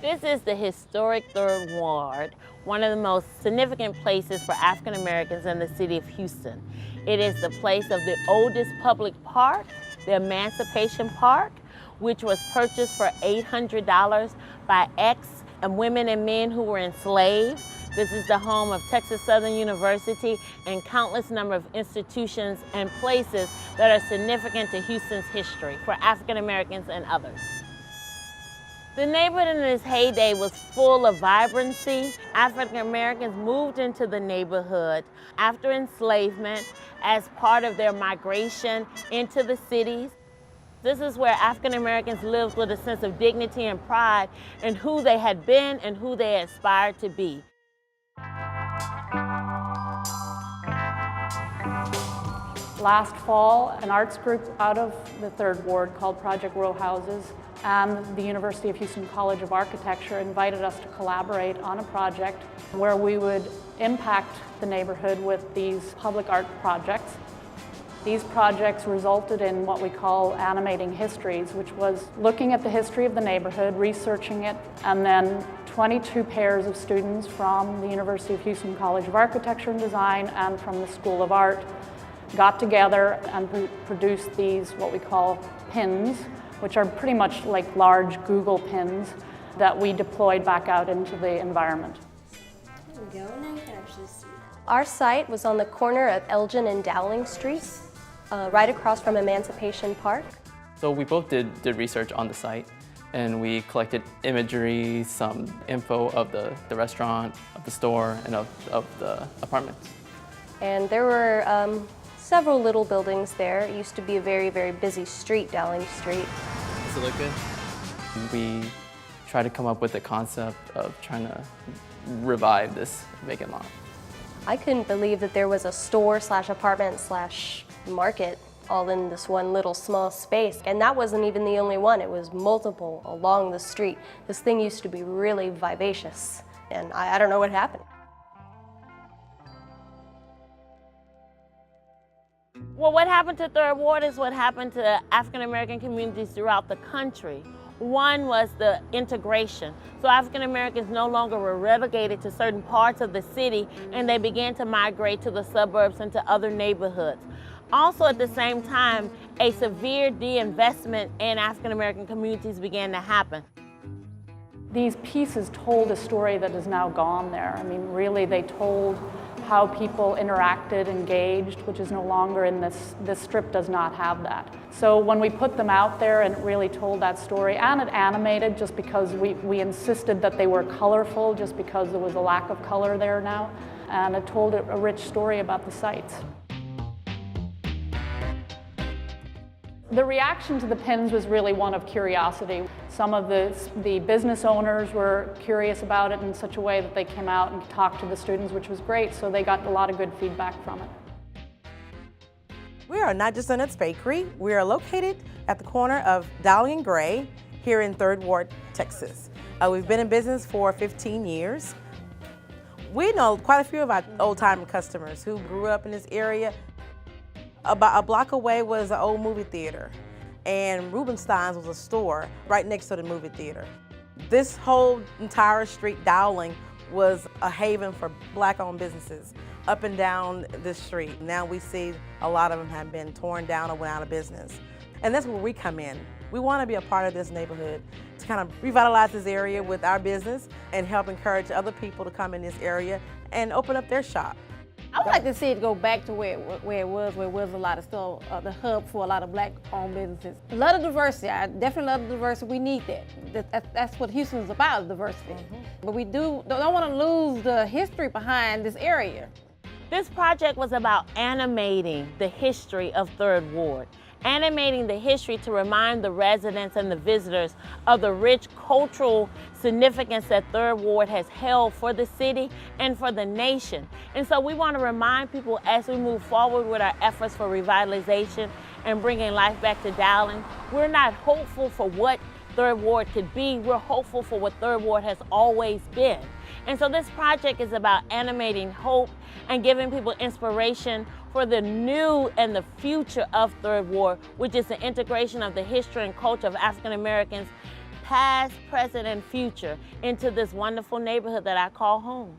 This is the historic Third Ward, one of the most significant places for African Americans in the city of Houston. It is the place of the oldest public park, the Emancipation Park, which was purchased for $800 by women and men who were enslaved. This is the home of Texas Southern University and countless number of institutions and places that are significant to Houston's history for African Americans and others. The neighborhood in its heyday was full of vibrancy. African Americans moved into the neighborhood after enslavement as part of their migration into the cities. This is where African Americans lived with a sense of dignity and pride in who they had been and who they aspired to be. Last fall, an arts group out of the Third Ward called Project Row Houses and the University of Houston College of Architecture invited us to collaborate on a project where we would impact the neighborhood with these public art projects. These projects resulted in what we call animating histories, which was looking at the history of the neighborhood, researching it, and then 22 pairs of students from the University of Houston College of Architecture and Design and from the School of Art got together and produced these, what we call pins, which are pretty much like large Google pins that we deployed back out into the environment. There we go, now you can actually see. Our site was on the corner of Elgin and Dowling Streets, right across from Emancipation Park. So we both did research on the site, and we collected imagery, some info of the restaurant, of the store, and of the apartments. And there were several little buildings there. It used to be a very, very busy street, Dowling Street. Does it look good? We tried to come up with the concept of trying to revive this vacant lot. I couldn't believe that there was a store slash apartment slash market all in this one little small space. And that wasn't even the only one. It was multiple along the street. This thing used to be really vivacious. And I don't know what happened. Well, what happened to Third Ward is what happened to African American communities throughout the country. One was the integration. So African Americans no longer were relegated to certain parts of the city, and they began to migrate to the suburbs and to other neighborhoods. Also at the same time, a severe de-investment in African American communities began to happen. These pieces told a story that is now gone there. I mean, really, they told how people interacted, engaged, which is no longer in this strip does not have that. So when we put them out there and it really told that story, and it animated just because we insisted that they were colorful, just because there was a lack of color there now, and it told a rich story about the sites. The reaction to the pins was really one of curiosity. Some of the business owners were curious about it in such a way that they came out and talked to the students, which was great, so they got a lot of good feedback from it. We are Not Just Donuts Bakery. We are located at the corner of Dowling and Gray here in Third Ward, Texas. We've been in business for 15 years. We know quite a few of our old-time customers who grew up in this area. About a block away was an old movie theater, and Rubenstein's was a store right next to the movie theater. This whole entire street, Dowling, was a haven for Black-owned businesses up and down this street. Now we see a lot of them have been torn down or went out of business. And that's where we come in. We want to be a part of this neighborhood to kind of revitalize this area with our business and help encourage other people to come in this area and open up their shop. I would like to see it go back to where it was a lot of still the hub for a lot of Black-owned businesses. A lot of diversity. I definitely love the diversity. We need that. That's what Houston's about, diversity. But we don't want to lose the history behind this area. This project was about animating the history of Third Ward, animating the history to remind the residents and the visitors of the rich cultural significance that Third Ward has held for the city and for the nation. And so we want to remind people as we move forward with our efforts for revitalization and bringing life back to Dowling, we're not hopeful for what Third Ward could be, we're hopeful for what Third Ward has always been. And so this project is about animating hope and giving people inspiration for the new and the future of Third Ward, which is the integration of the history and culture of African Americans, past, present, and future into this wonderful neighborhood that I call home.